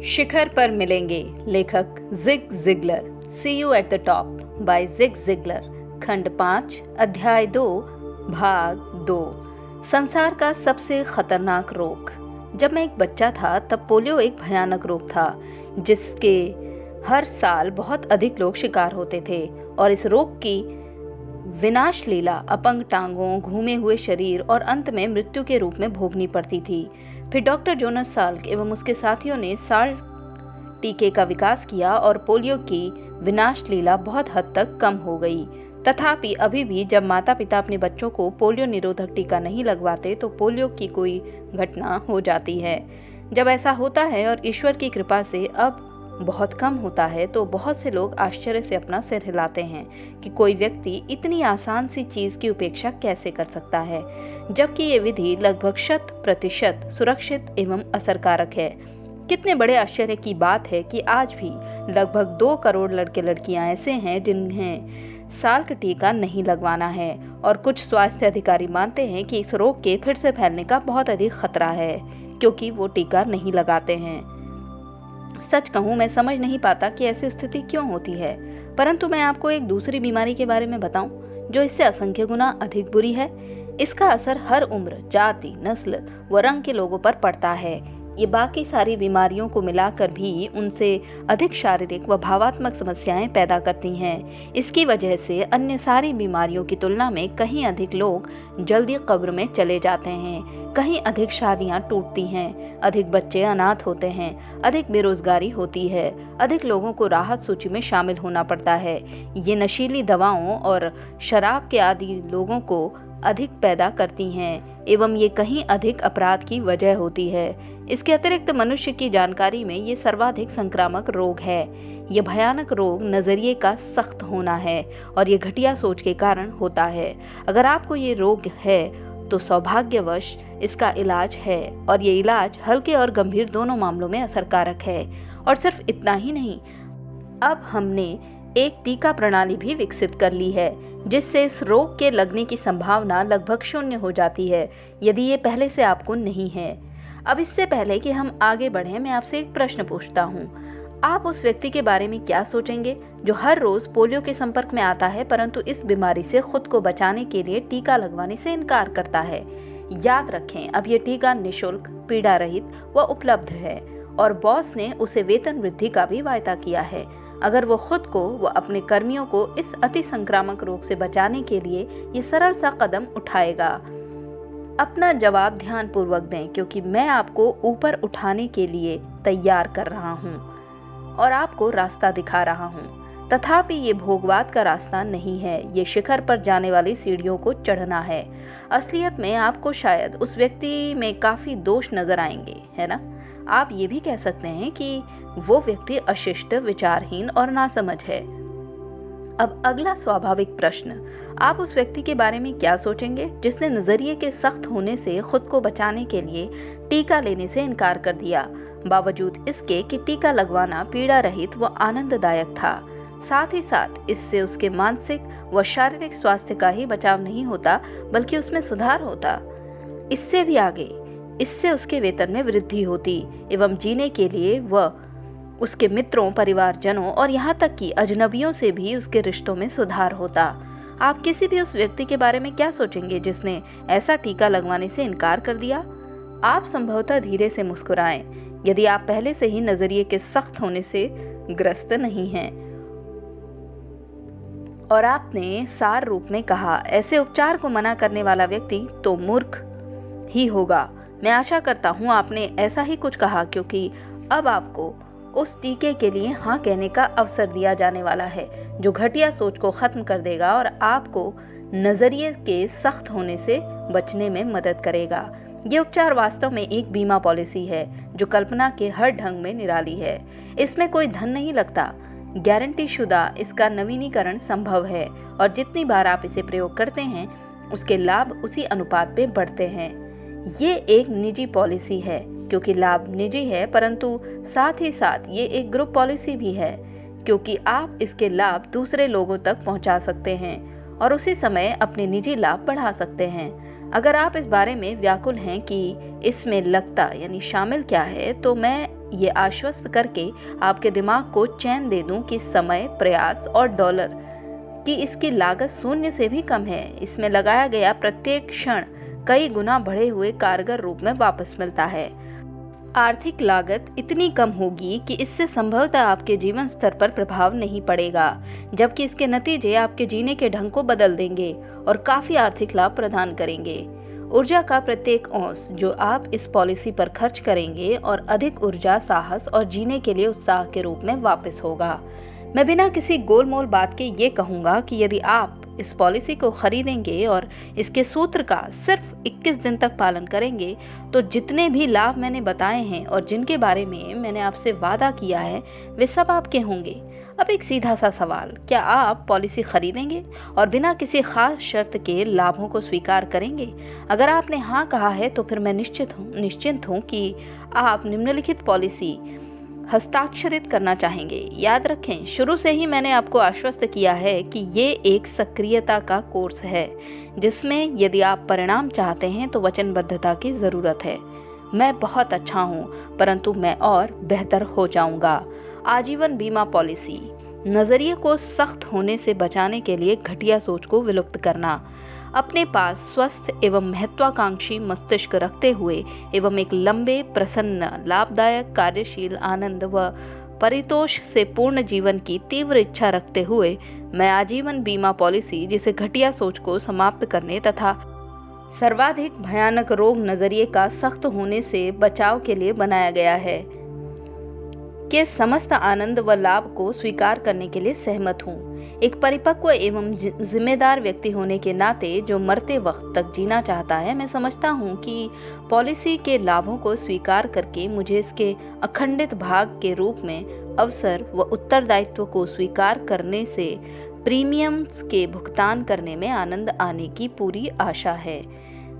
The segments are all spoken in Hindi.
शिखर पर मिलेंगे। लेखक Zig Ziglar. See you at the top by Zig Ziglar. खंड 5 अध्याय 2 भाग 2। संसार का सबसे खतरनाक रोग। जब मैं एक बच्चा था तब पोलियो एक भयानक रोग था जिसके हर साल बहुत अधिक लोग शिकार होते थे और इस रोग की विनाश लीला अपंग टांगों, घूमे हुए शरीर और अंत में मृत्यु के रूप में भोगनी पड़ती थी। फिर डॉक्टर जोनास साल्क एवं उसके साथियों ने साल टीके का विकास किया और पोलियो की विनाश लीला बहुत हद तक कम हो गई। तथापि अभी भी जब माता पिता अपने बच्चों को पोलियो निरोधक टीका नहीं लगवाते तो पोलियो की कोई घटना हो जाती है। जब ऐसा होता है और ईश्वर की कृपा से अब बहुत कम होता है तो बहुत से लोग आश्चर्य से अपना सिर हिलाते हैं कि कोई व्यक्ति इतनी आसान सी चीज की उपेक्षा कैसे कर सकता है, जबकि ये विधि लगभग 100% सुरक्षित एवं असरकारक है। कितने बड़े आश्चर्य की बात है कि आज भी लगभग 2 करोड़ लड़के लड़कियां ऐसे हैं जिन्हें साल्क टीका नहीं लगवाना है और कुछ स्वास्थ्य अधिकारी मानते हैं कि इस रोग के फिर से फैलने का बहुत अधिक खतरा है क्योंकि वो टीका नहीं लगाते हैं। सच कहूँ मैं समझ नहीं पाता कि ऐसी स्थिति क्यों होती है, परंतु मैं आपको एक दूसरी बीमारी के बारे में बताऊं जो इससे असंख्य गुना अधिक बुरी है। इसका असर हर उम्र, जाति, नस्ल व रंग के लोगों पर पड़ता है। ये बाकी सारी बीमारियों को मिलाकर भी उनसे अधिक शारीरिक व भावात्मक समस्याएं पैदा करती हैं। इसकी वजह से अन्य सारी बीमारियों की तुलना में कहीं अधिक लोग जल्दी कब्र में चले जाते हैं, कहीं अधिक शादियां टूटती हैं, अधिक बच्चे अनाथ होते हैं, अधिक बेरोजगारी होती है, अधिक लोगों को राहत सूची में शामिल होना पड़ता है। ये नशीली दवाओं और शराब के आदि लोगों को अधिक पैदा करती हैं एवं ये कहीं अधिक अपराध की वजह होती है। इसके अतिरिक्त मनुष्य की जानकारी में ये सर्वाधिक संक्रामक रोग है। ये भयानक रोग नजरिए का सख्त होना है और ये घटिया सोच के कारण होता है। अगर आपको ये रोग है तो सौभाग्यवश इसका इलाज है और ये इलाज हल्के और गंभीर दोनों मामलों में असरकारक है। और सिर्फ इतना ही नहीं, अब हमने एक टीका प्रणाली भी विकसित कर ली है जिससे इस रोग के लगने की संभावना लगभग 0 हो जाती है यदि ये पहले से आपको नहीं है। अब इससे पहले कि हम आगे बढ़ें, मैं आपसे एक प्रश्न पूछता हूँ। आप उस व्यक्ति के बारे में क्या सोचेंगे जो हर रोज पोलियो के संपर्क में आता है परंतु इस बीमारी से खुद को बचाने के लिए टीका लगवाने से इनकार करता है? याद रखें, अब ये टीका निःशुल्क, पीड़ा रहित व उपलब्ध है और बॉस ने उसे वेतन वृद्धि का भी वायदा किया है अगर वो खुद को व अपने कर्मियों को इस अति संक्रामक रोग से बचाने के लिए ये सरल सा कदम उठाएगा। अपना जवाब ध्यान पूर्वक दें क्योंकि मैं आपको ऊपर उठाने के लिए तैयार कर रहा हूँ और आपको रास्ता दिखा रहा हूँ। तथापि ये भोगवाद का रास्ता नहीं है, ये शिखर पर जाने वाली सीढ़ियों को चढ़ना है। असलियत में आपको शायद उस व्यक्ति में काफी दोष नजर आएंगे, है ना? आप ये भी कह सकते हैं कि वो व्यक्ति अशिष्ट, विचारहीन और नासमझ है। अब अगला स्वाभाविक प्रश्न, आप उस व्यक्ति के बारे में क्या सोचेंगे जिसने नजरिए के सख्त होने से खुद को बचाने के लिए टीका लेने से इनकार कर दिया, बावजूद इसके कि टीका लगवाना पीड़ा रहित व आनंददायक था। साथ ही साथ इससे उसके मानसिक व शारीरिक स्वास्थ्य का ही बचाव नहीं होता बल्कि उसमें सुधार होता। इससे भी आगे, इससे उसके वेतन में वृद्धि होती एवं जीने के लिए व उसके मित्रों, परिवारजनों और यहाँ तक कि अजनबियों से भी उसके रिश्तों में सुधार होता। आप किसी भी उस व्यक्ति के बारे में क्या सोचेंगे जिसने ऐसा टीका लगवाने से इनकार कर दिया? आप संभवतः धीरे से मुस्कुराएं यदि आप पहले से ही नजरिए के सख्त होने से ग्रस्त नहीं हैं और आपने सार रूप में कहा ऐसे उपचार को मना करने वाला व्यक्ति तो मूर्ख ही होगा। मैं आशा करता हूँ आपने ऐसा ही कुछ कहा क्योंकि अब आपको उस टीके के लिए हाँ कहने का अवसर दिया जाने वाला है जो घटिया सोच को खत्म कर देगा और आपको नजरिए के सख्त होने से बचने में मदद करेगा। ये उपचार वास्तव में एक बीमा पॉलिसी है जो कल्पना के हर ढंग में निराली है। इसमें कोई धन नहीं लगता, गारंटी शुदा इसका नवीनीकरण संभव है और जितनी बार आप इसे प्रयोग करते हैं उसके लाभ उसी अनुपात में बढ़ते हैं। ये एक निजी पॉलिसी है क्योंकि लाभ निजी है, परंतु साथ ही साथ ये एक ग्रुप पॉलिसी भी है क्योंकि आप इसके लाभ दूसरे लोगों तक पहुंचा सकते हैं और उसी समय अपने निजी लाभ बढ़ा सकते हैं। अगर आप इस बारे में व्याकुल हैं कि इसमें लगता यानी शामिल क्या है, तो मैं ये आश्वस्त करके आपके दिमाग को चैन दे दूं कि समय, प्रयास और डॉलर की इसकी लागत शून्य से भी कम है। इसमें लगाया गया प्रत्येक क्षण कई गुना बढ़े हुए कारगर रूप में वापस मिलता है। आर्थिक लागत इतनी कम होगी कि इससे संभवतः आपके जीवन स्तर पर प्रभाव नहीं पड़ेगा, जबकि इसके नतीजे आपके जीने के ढंग को बदल देंगे और काफी आर्थिक लाभ प्रदान करेंगे। ऊर्जा का प्रत्येक औंस जो आप इस पॉलिसी पर खर्च करेंगे और अधिक ऊर्जा, साहस और जीने के लिए उत्साह के रूप में वापस होगा। मैं बिना किसी गोलमोल बात के ये कहूँगा कि यदि आप इस पॉलिसी को खरीदेंगे और इसके सूत्र का सिर्फ 21 दिन तक पालन करेंगे तो जितने भी लाभ मैंने बताए हैं और जिनके बारे में मैंने आपसे वादा किया है वे सब आपके होंगे। अब एक सीधा सा सवाल, क्या आप पॉलिसी खरीदेंगे और बिना किसी खास शर्त के लाभों को स्वीकार करेंगे? अगर आपने हाँ कहा है तो फिर मैं निश्चिंत हूँ कि आप निम्नलिखित पॉलिसी हस्ताक्षरित करना चाहेंगे। याद रखें, शुरू से ही मैंने आपको आश्वस्त किया है कि ये एक सक्रियता का कोर्स है जिसमें यदि आप परिणाम चाहते हैं तो वचनबद्धता की जरूरत है। मैं बहुत अच्छा हूँ परंतु मैं और बेहतर हो जाऊंगा। आजीवन बीमा पॉलिसी। नजरिए को सख्त होने से बचाने के लिए घटिया सोच को विलुप्त करना। अपने पास स्वस्थ एवं महत्वाकांक्षी मस्तिष्क रखते हुए एवं एक लंबे, प्रसन्न, लाभदायक, कार्यशील, आनंद व परितोष से पूर्ण जीवन की तीव्र इच्छा रखते हुए मैं आजीवन बीमा पॉलिसी, जिसे घटिया सोच को समाप्त करने तथा सर्वाधिक भयानक रोग नजरिए का सख्त होने से बचाव के लिए बनाया गया है, के समस्त आनंद व लाभ को स्वीकार करने के लिए सहमत हूँ। एक परिपक्व एवं जिम्मेदार व्यक्ति होने के नाते जो मरते वक्त तक जीना चाहता है, मैं समझता हूँ कि पॉलिसी के लाभों को स्वीकार करके मुझे इसके अखंडित भाग के रूप में अवसर व उत्तरदायित्व को स्वीकार करने से प्रीमियम्स के भुगतान करने में आनंद आने की पूरी आशा है।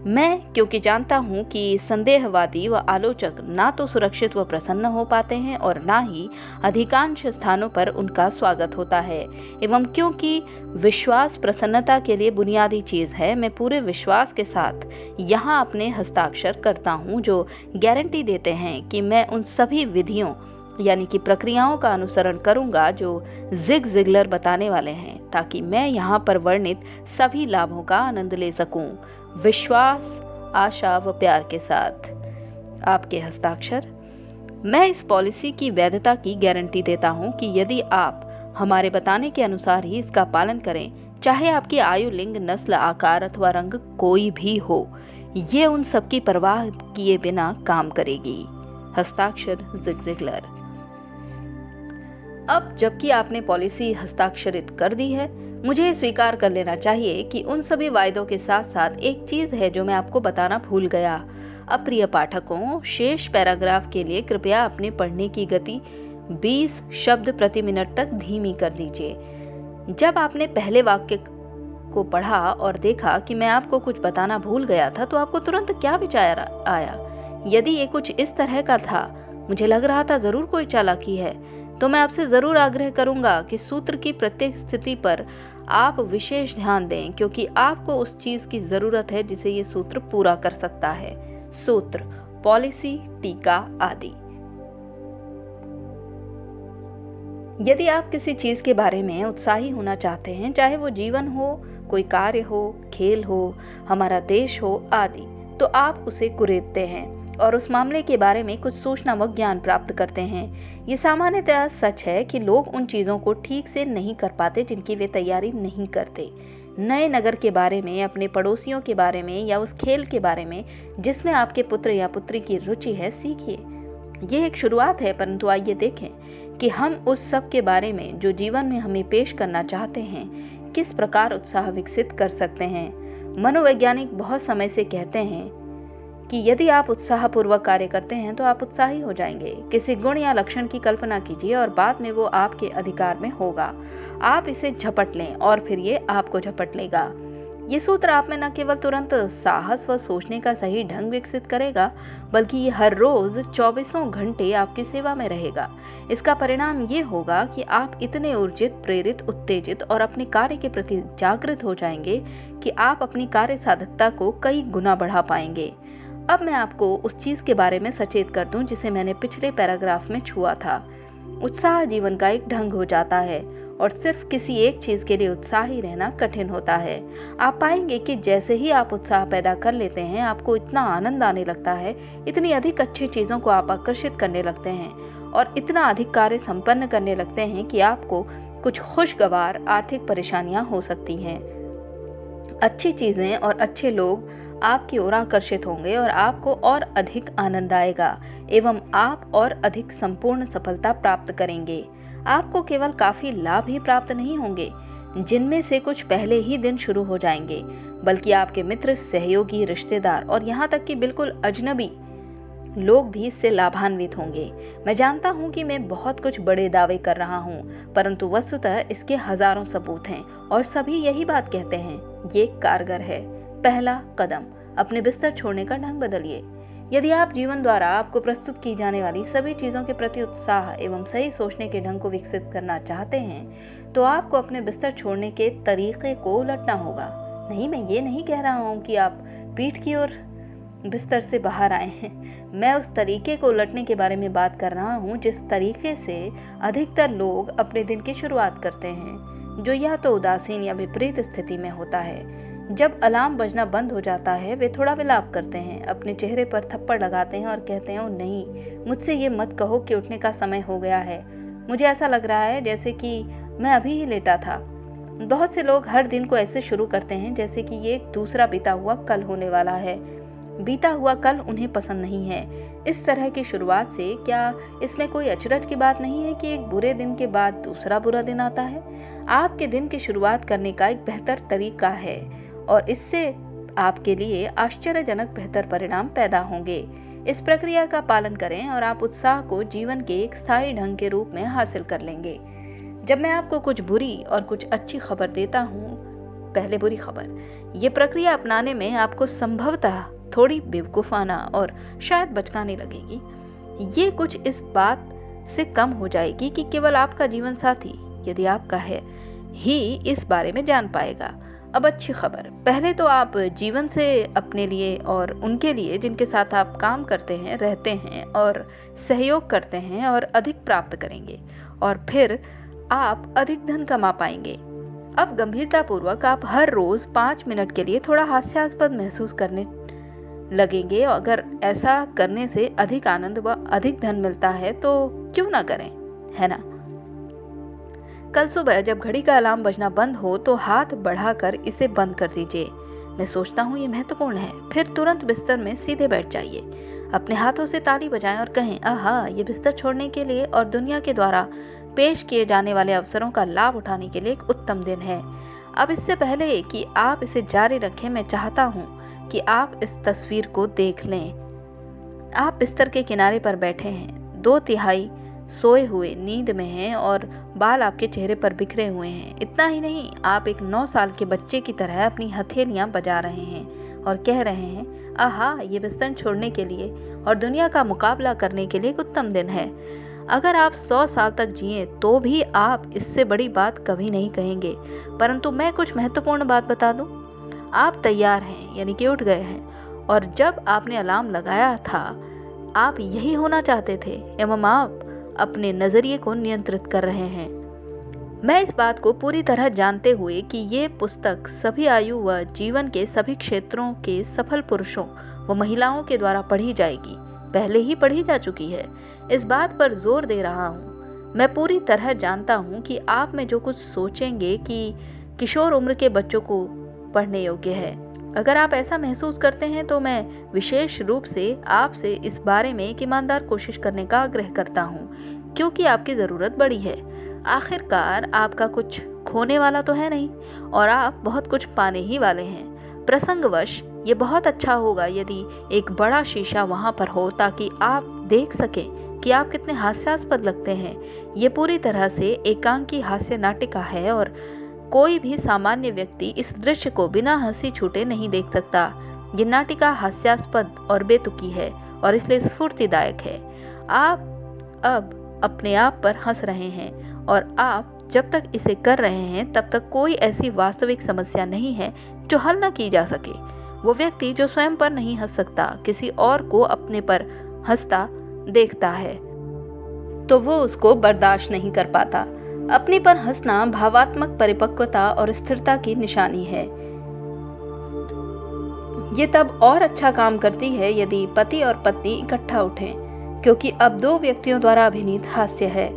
मैं क्योंकि जानता हूँ कि संदेहवादी व आलोचक ना तो सुरक्षित व प्रसन्न हो पाते हैं और ना ही अधिकांश स्थानों पर उनका स्वागत होता है, एवं क्योंकि विश्वास प्रसन्नता के लिए बुनियादी चीज है, मैं पूरे विश्वास के साथ यहाँ अपने हस्ताक्षर करता हूँ जो गारंटी देते हैं कि मैं उन सभी विधियों यानी कि प्रक्रियाओं का अनुसरण करूंगा जो जिग जिगलर बताने वाले हैं, ताकि मैं यहाँ पर वर्णित सभी लाभों का आनंद ले सकूं। विश्वास, आशा व प्यार के साथ, आपके हस्ताक्षर। मैं इस पॉलिसी की वैधता की गारंटी देता हूं कि यदि आप हमारे बताने के अनुसार ही इसका पालन करें, चाहे आपकी आयु, लिंग, नस्ल, आकार अथवा रंग कोई भी हो, ये उन सब की परवाह किए बिना काम करेगी। हस्ताक्षर जिग जिगलर। अब जबकि आपने पॉलिसी हस्ताक्षरित कर दी है, मुझे स्वीकार कर लेना चाहिए कि उन सभी वायदों के साथ साथ एक चीज है जो मैं आपको बताना भूल गया। अप्रिय पाठकों, शेष पैराग्राफ के लिए कृपया अपने पढ़ने की गति 20 शब्द प्रति मिनट तक धीमी कर दीजिए। जब आपने पहले वाक्य को पढ़ा और देखा कि मैं आपको कुछ बताना भूल गया था, तो आपको तुरंत क्या विचार आया? यदि ये कुछ इस तरह का था, मुझे लग रहा था जरूर कोई चालाकी है, तो मैं आपसे जरूर आग्रह करूंगा कि सूत्र की प्रत्येक स्थिति पर आप विशेष ध्यान दें, क्योंकि आपको उस चीज की जरूरत है जिसे ये सूत्र पूरा कर सकता है। सूत्र, पॉलिसी, टीका आदि। यदि आप किसी चीज के बारे में उत्साही होना चाहते हैं, चाहे वो जीवन हो, कोई कार्य हो, खेल हो, हमारा देश हो आदि, तो आप उसे कुरेदते हैं और उस मामले के बारे में कुछ सूचना व ज्ञान प्राप्त करते हैं। ये सामान्यतः सच है कि लोग उन चीज़ों को ठीक से नहीं कर पाते जिनकी वे तैयारी नहीं करते। नए नगर के बारे में, अपने पड़ोसियों के बारे में या उस खेल के बारे में जिसमें आपके पुत्र या पुत्री की रुचि है, सीखिए। ये एक शुरुआत है, परंतु आइए देखें कि हम उस सब के बारे में जो जीवन में हमें पेश करना चाहते हैं, किस प्रकार उत्साह विकसित कर सकते हैं। मनोवैज्ञानिक बहुत समय से कहते हैं कि यदि आप उत्साहपूर्वक कार्य करते हैं तो आप उत्साही हो जाएंगे। किसी गुण या लक्षण की कल्पना कीजिए और बाद में वो आपके अधिकार में होगा। आप इसे झपट लें और फिर ये आपको झपट लेगा। ये सूत्र आप में न केवल तुरंत साहस व सोचने का सही ढंग विकसित करेगा, बल्कि ये हर रोज 24 घंटे आपकी सेवा में रहेगा। इसका परिणाम ये होगा कि आप इतने ऊर्जित, प्रेरित, उत्तेजित और अपने कार्य के प्रति जागृत हो जाएंगे कि आप अपनी कार्य साधकता को कई गुना बढ़ा पाएंगे। अब मैं आपको उस चीज़ के बारे में सचेत कर दूं जिसे मैंने पिछले पैराग्राफ में छुआ था। उत्साह जीवन का एक ढंग हो जाता है और सिर्फ किसी एक चीज़ के लिए उत्साही रहना कठिन होता है। आप पाएंगे कि जैसे ही आप उत्साह पैदा कर लेते हैं, आपको इतना आनंद आने लगता है, इतनी अधिक अच्छी चीज़ों को आप आकर्षित करने लगते हैं और इतना अधिक कार्य संपन्न करने लगते हैं कि आपको कुछ खुशगवार आर्थिक परेशानियां हो सकती हैं। अच्छी चीज़ें और अच्छे लोग आपकी ओर आकर्षित होंगे और आपको और अधिक आनंद आएगा एवं आप और अधिक संपूर्ण सफलता प्राप्त करेंगे। आपको केवल काफ़ी लाभ ही प्राप्त नहीं होंगे जिनमें से कुछ पहले ही दिन शुरू हो जाएंगे, बल्कि आपके मित्र, सहयोगी, रिश्तेदार और यहाँ तक कि बिल्कुल अजनबी लोग भी इससे लाभान्वित होंगे। मैं जानता हूँ कि मैं बहुत कुछ बड़े दावे कर रहा हूँ, परंतु वस्तुतः इसके हजारों सबूत हैं और सभी यही बात कहते हैं, ये कारगर है। पहला कदम, अपने बिस्तर छोड़ने का ढंग बदलिए। यदि आप जीवन द्वारा आपको प्रस्तुत की जाने वाली सभी चीज़ों के प्रति उत्साह एवं सही सोचने के ढंग को विकसित करना चाहते हैं, तो आपको अपने बिस्तर छोड़ने के तरीके को उलटना होगा। नहीं, मैं ये नहीं कह रहा हूँ कि आप पीठ की ओर बिस्तर से बाहर आए हैं। मैं उस तरीके को उलटने के बारे में बात कर रहा हूँ जिस तरीके से अधिकतर लोग अपने दिन की शुरुआत करते हैं, जो या तो उदासीन या विपरीत स्थिति में होता है। जब अलार्म बजना बंद हो जाता है, वे थोड़ा विलाप करते हैं, अपने चेहरे पर थप्पड़ लगाते हैं और कहते हैं, ओ नहीं, मुझसे ये मत कहो कि उठने का समय हो गया है। मुझे ऐसा लग रहा है जैसे कि मैं अभी ही लेटा था। बहुत से लोग हर दिन को ऐसे शुरू करते हैं जैसे कि ये एक दूसरा बीता हुआ कल होने वाला है। बीता हुआ कल उन्हें पसंद नहीं है। इस तरह की शुरुआत से क्या इसमें कोई अचरज की बात नहीं है कि एक बुरे दिन के बाद दूसरा बुरा दिन आता है? आपके दिन की शुरुआत करने का एक बेहतर तरीका है और इससे आपके लिए आश्चर्यजनक बेहतर परिणाम पैदा होंगे। इस प्रक्रिया का पालन करें और आप उत्साह को जीवन के एक स्थायी ढंग के रूप में हासिल कर लेंगे। जब मैं आपको कुछ बुरी और कुछ अच्छी खबर देता हूँ, पहले बुरी खबर, ये प्रक्रिया अपनाने में आपको संभवतः थोड़ी बेवकूफ़ाना और शायद बचकाने लगेगी। ये कुछ इस बात से कम हो जाएगी कि केवल आपका जीवन साथी, यदि आपका है, ही इस बारे में जान पाएगा। अब अच्छी खबर, पहले तो आप जीवन से अपने लिए और उनके लिए जिनके साथ आप काम करते हैं, रहते हैं और सहयोग करते हैं और अधिक प्राप्त करेंगे और फिर आप अधिक धन कमा पाएंगे। अब गंभीरतापूर्वक आप हर रोज़ 5 मिनट के लिए थोड़ा हास्यास्पद महसूस करने लगेंगे। अगर ऐसा करने से अधिक आनंद व अधिक धन मिलता है तो क्यों ना करें, है ना? कल सुबह जब घड़ी का अलार्म बजना बंद हो तो हाथ बढ़ाकर इसे बंद कर दीजिए। मैं सोचता हूँ ये महत्वपूर्ण है। फिर तुरंत बिस्तर में सीधे बैठ जाइए। अपने हाथों से ताली बजाएं और कहें, आहा, ये बिस्तर छोड़ने के लिए और दुनिया के द्वारा पेश किए जाने वाले अवसरों का लाभ उठाने के लिए एक उत्तम दिन है। अब इससे पहले कि आप इसे जारी रखें, मैं चाहता हूँ कि आप इस तस्वीर को देख लें। आप बिस्तर के किनारे पर बैठे हैं, 2/3 सोए हुए नींद में हैं और बाल आपके चेहरे पर बिखरे हुए हैं। इतना ही नहीं, आप एक 9 साल के बच्चे की तरह अपनी हथेलियां बजा रहे हैं और कह रहे हैं, आहा, ये बिस्तर छोड़ने के लिए और दुनिया का मुकाबला करने के लिए एक उत्तम दिन है। अगर आप 100 साल तक जिए तो भी आप इससे बड़ी बात कभी नहीं कहेंगे। परंतु मैं कुछ महत्वपूर्ण बात बता दूं, आप तैयार हैं, यानी कि उठ गए हैं, और जब आपने अलार्म लगाया था आप यही होना चाहते थे एवं आप अपने नज़रिए को नियंत्रित कर रहे हैं। मैं इस बात को पूरी तरह जानते हुए कि ये पुस्तक सभी आयु व जीवन के सभी क्षेत्रों के सफल पुरुषों व महिलाओं के द्वारा पढ़ी जाएगी, पहले ही पढ़ी जा चुकी है, इस बात पर जोर दे रहा हूँ। मैं पूरी तरह जानता हूँ कि आप में जो कुछ सोचेंगे कि किशोर उम्र के बच्चों को पढ़ने योग्य है। अगर आप ऐसा महसूस करते हैं तो मैं विशेष रूप से आपसे इस बारे में एक ईमानदार कोशिश करने का आग्रह करता हूँ, क्योंकि आपकी ज़रूरत बड़ी है। आखिरकार आपका कुछ खोने वाला तो है नहीं और आप बहुत कुछ पाने ही वाले हैं। प्रसंगवश ये बहुत अच्छा होगा यदि एक बड़ा शीशा वहाँ पर हो ताकि आप देख सकें कि आप कितने हास्यास्पद लगते हैं। ये पूरी तरह से एकांकी हास्य नाटिका है और कोई भी सामान्य व्यक्ति इस दृश्य को बिना हंसी छूटे नहीं देख सकता। ये नाटिका हास्यास्पद और बेतुकी है और इसलिए स्फूर्तिदायक है। आप अब अपने आप पर हंस रहे हैं और आप जब तक इसे कर रहे हैं तब तक कोई ऐसी वास्तविक समस्या नहीं है जो हल न की जा सके। वो व्यक्ति जो स्वयं पर नहीं हंस सकता, किसी और को अपने पर हंसता देखता है तो वो उसको बर्दाश्त नहीं कर पाता। अपने पर हंसना भावात्मक परिपक्वता और स्थिरता की निशानी है। ये तब और अच्छा काम करती है यदि पति और पत्नी इकट्ठा उठें, क्योंकि अब दो व्यक्तियों द्वारा अभिनीत हास्य है।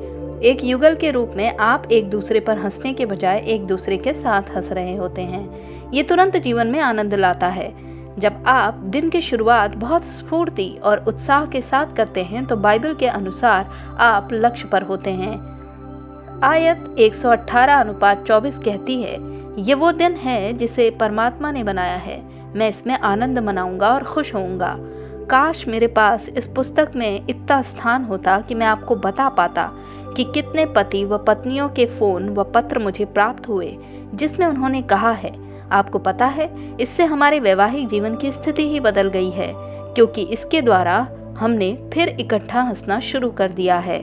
एक युगल के रूप में आप एक दूसरे पर हंसने के बजाय एक दूसरे के साथ हंस रहे होते हैं। ये तुरंत जीवन में आनंद लाता है। जब आप दिन की शुरुआत बहुत स्फूर्ति और उत्साह के साथ करते हैं तो बाइबल के अनुसार आप लक्ष्य पर होते हैं। आयत 118:24 कहती है, ये वो दिन है जिसे परमात्मा ने बनाया है, मैं इसमें आनंद मनाऊंगा और खुश होऊंगा। काश मेरे पास इस पुस्तक में इतना स्थान होता कि मैं आपको बता पाता कि कितने पति व पत्नियों के फोन व पत्र मुझे प्राप्त हुए जिसमें उन्होंने कहा है, आपको पता है, इससे हमारे वैवाहिक जीवन की स्थिति ही बदल गई है, क्योंकि इसके द्वारा हमने फिर इकट्ठा हंसना शुरू कर दिया है।